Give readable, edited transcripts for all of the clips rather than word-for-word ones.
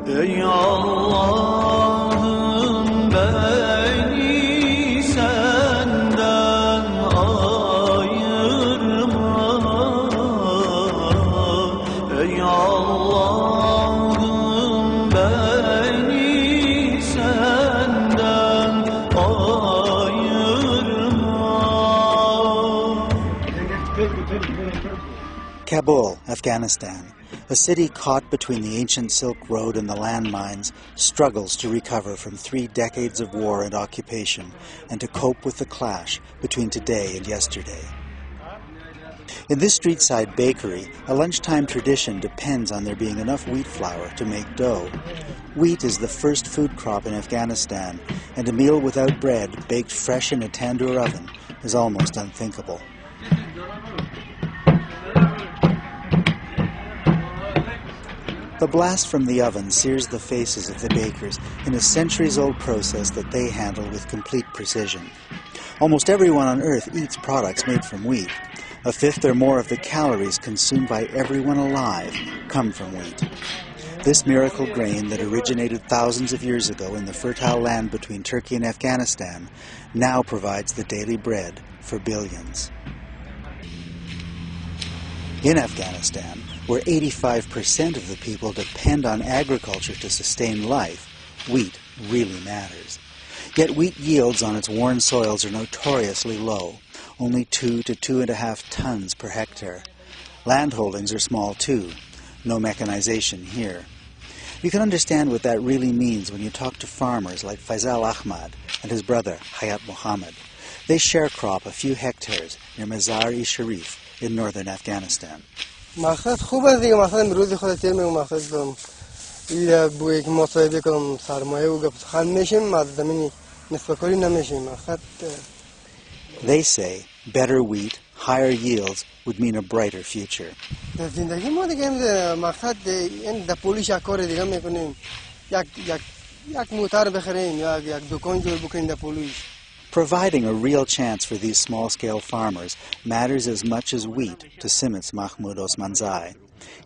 Ey Allah'ım beni senden ayırma. Ey Allah'ım beni senden ayırma. Kabul, Afghanistan. A city caught between the ancient Silk Road and the landmines struggles to recover from 3 decades of war and occupation and to cope with the clash between today and yesterday. In this street-side bakery, a lunchtime tradition depends on there being enough wheat flour to make dough. Wheat is the first food crop in Afghanistan, and a meal without bread baked fresh in a tandoor oven is almost unthinkable. The blast from the oven sears the faces of the bakers in a centuries-old process that they handle with complete precision. Almost everyone on Earth eats products made from wheat. 1/5 or more of the calories consumed by everyone alive come from wheat. This miracle grain that originated thousands of years ago in the fertile land between Turkey and Afghanistan now provides the daily bread for billions. In Afghanistan, where 85% of the people depend on agriculture to sustain life, wheat really matters. Yet wheat yields on its worn soils are notoriously low, only 2 to 2.5 tons per hectare. Land holdings are small too, no mechanization here. You can understand what that really means when you talk to farmers like Faisal Ahmad and his brother Hayat Mohammed. They share crop a few hectares near Mazar-e-Sharif in northern Afghanistan. مقصد خوب است دیگه مثلا روزی خود تیر میگم مقصد کنم یا بوی که مصاحبه کنم سرمایه و گفت خال میشیم از زمینی نصف کاری نمیشیم مقصد. They say better wheat, higher yields would mean a brighter future. در زندگی ما دیگه مقصد این در پولیش کار دیگه میکنیم یک موتر بخریم یا یک دکان جور بکنیم در پولیش. Providing a real chance for these small-scale farmers matters as much as wheat to Simits Mahmoud Osmanzai.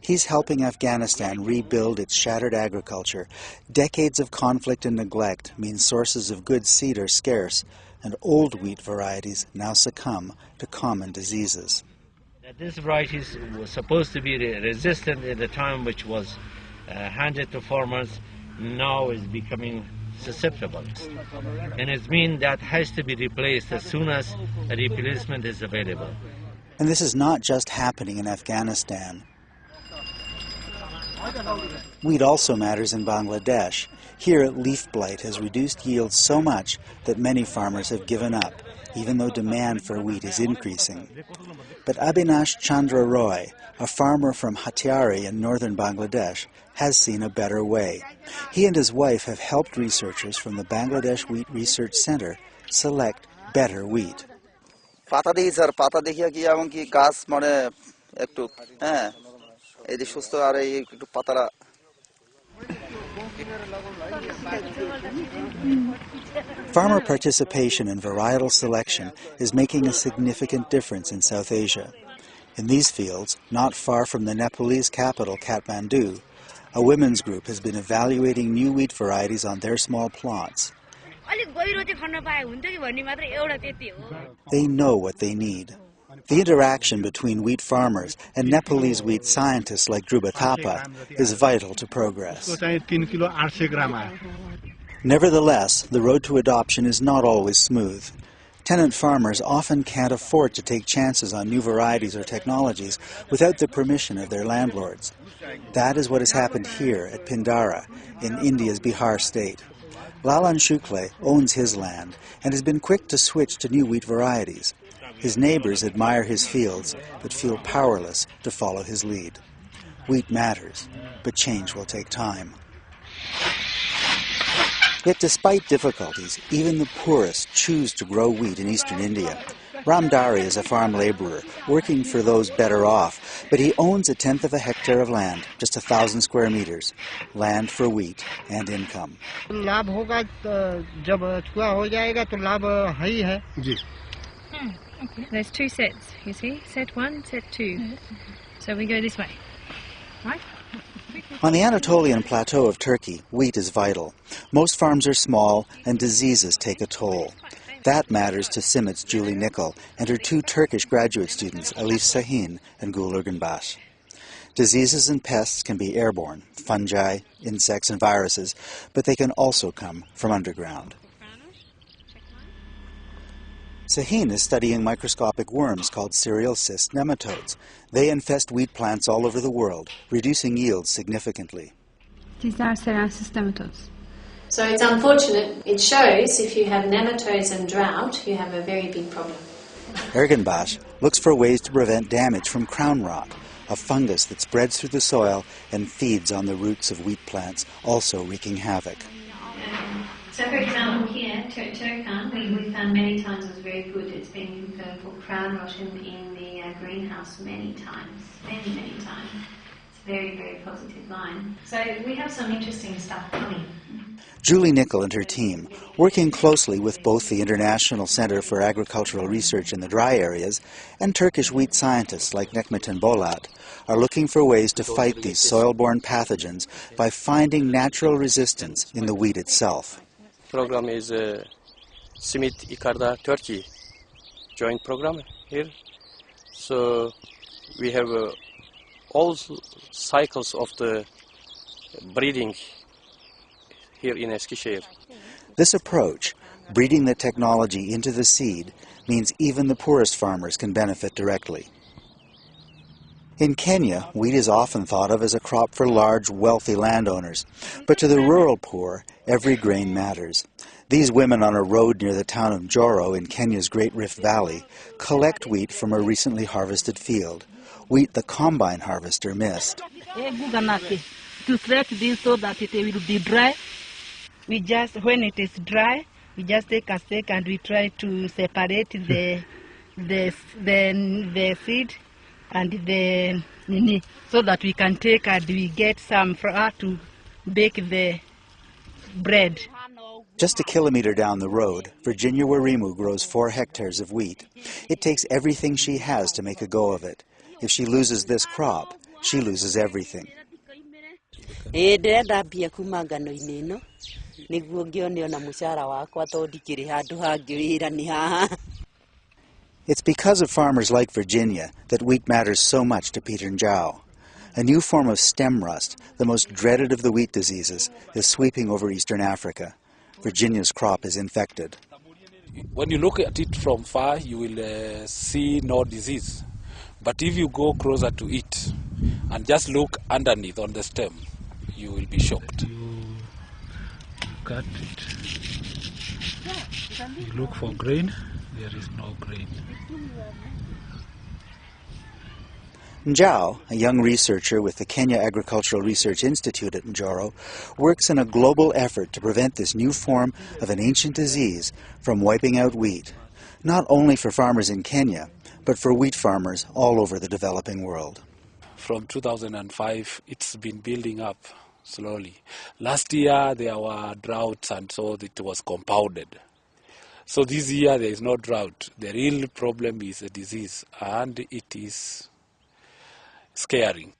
He's helping Afghanistan rebuild its shattered agriculture. Decades of conflict and neglect mean sources of good seed are scarce, and old wheat varieties now succumb to common diseases. This variety was supposed to be resistant at the time which was handed to farmers, now is becoming susceptible. And it means that has to be replaced as soon as a replacement is available. And this is not just happening in Afghanistan. Wheat also matters in Bangladesh. Here, leaf blight has reduced yields so much that many farmers have given up, even though demand for wheat is increasing. But Abhinash Chandra Roy, a farmer from Hatiari in northern Bangladesh, has seen a better way. He and his wife have helped researchers from the Bangladesh Wheat Research Center select better wheat. পাতা দেখি sir পাতা দেখিয়া কি এমন কি গাছ মানে একটু হ্যাঁ এই যে সুস্থ আর এই একটু পাতারা Farmer participation in varietal selection is making a significant difference in South Asia. In these fields, not far from the Nepalese capital, Kathmandu, a women's group has been evaluating new wheat varieties on their small plots. They know what they need. The interaction between wheat farmers and Nepalese wheat scientists like Dhruva Thapa is vital to progress. Nevertheless, the road to adoption is not always smooth. Tenant farmers often can't afford to take chances on new varieties or technologies without the permission of their landlords. That is what has happened here at Pindara in India's Bihar state. Lalan Shukle owns his land and has been quick to switch to new wheat varieties. His neighbors admire his fields but feel powerless to follow his lead. Wheat matters, but change will take time. Yet despite difficulties, even the poorest choose to grow wheat in eastern India. Ramdari is a farm laborer working for those better off, but he owns 1/10 of a hectare of land, just 1,000 square meters, land for wheat and income. Okay, there's 2 sets, you see? Set 1, set 2. So we go this way, right? On the Anatolian plateau of Turkey, wheat is vital. Most farms are small and diseases take a toll. That matters to Simit's Julie Nickel and her two Turkish graduate students, Elif Sahin and Gül Ergenbaş. Diseases and pests can be airborne, fungi, insects and viruses, but they can also come from underground. Sahin is studying microscopic worms called cereal cyst nematodes. They infest wheat plants all over the world, reducing yields significantly. These are cereal cyst nematodes. So it's unfortunate. It shows if you have nematodes and drought, you have a very big problem. Ergenbaş looks for ways to prevent damage from crown rot, a fungus that spreads through the soil and feeds on the roots of wheat plants, also wreaking havoc. So for example here, Turkan, we found many times it was very good. It's been confirmed for crown rot in the greenhouse many times. It's a very, very positive line. So we have some interesting stuff coming. Julie Nickel and her team, working closely with both the International Center for Agricultural Research in the dry areas and Turkish wheat scientists like Necmettin Bolat, are looking for ways to fight these soil-borne pathogens by finding natural resistance in the wheat itself. Program is Simit Ikarda Turkey joint program here. So we have all cycles of the breeding here in Eskişehir. This approach, breeding the technology into the seed, means even the poorest farmers can benefit directly. In Kenya, wheat is often thought of as a crop for large, wealthy landowners, but to the rural poor, every grain matters. These women on a road near the town of Njoro in Kenya's Great Rift Valley collect wheat from a recently harvested field, wheat the combine harvester missed. To thread this so that it will be dry. When it is dry, we just take a stick and we try to separate the seed and the nini, so that we can take and we get some flour to bake the bread. Just a kilometer down the road, Virginia Warimu grows 4 hectares of wheat. It takes everything she has to make a go of it. If she loses this crop, she loses everything. It's because of farmers like Virginia that wheat matters so much to Peter Njau. A new form of stem rust, the most dreaded of the wheat diseases, is sweeping over eastern Africa. Virginia's crop is infected. When you look at it from far, you will see no disease. But if you go closer to it and just look underneath on the stem, you will be shocked. You cut it. You look for grain, there is no grain. Njau, a young researcher with the Kenya Agricultural Research Institute at Njoro, works in a global effort to prevent this new form of an ancient disease from wiping out wheat, not only for farmers in Kenya, but for wheat farmers all over the developing world. From 2005, it's been building up slowly. Last year, there were droughts, and so it was compounded. So this year, there is no drought. The real problem is a disease, and it is scaring.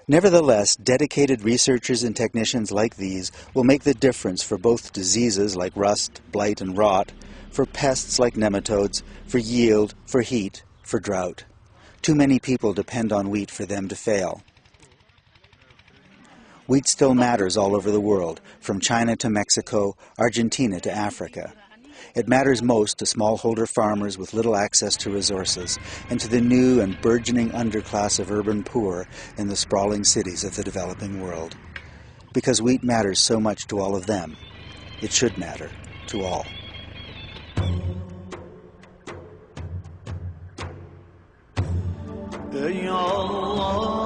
Nevertheless, dedicated researchers and technicians like these will make the difference for both diseases like rust, blight, and rot, for pests like nematodes, for yield, for heat, for drought. Too many people depend on wheat for them to fail. Wheat still matters all over the world, from China to Mexico, Argentina to Africa. It matters most to smallholder farmers with little access to resources, and to the new and burgeoning underclass of urban poor in the sprawling cities of the developing world. Because wheat matters so much to all of them, it should matter to all. Ey Allah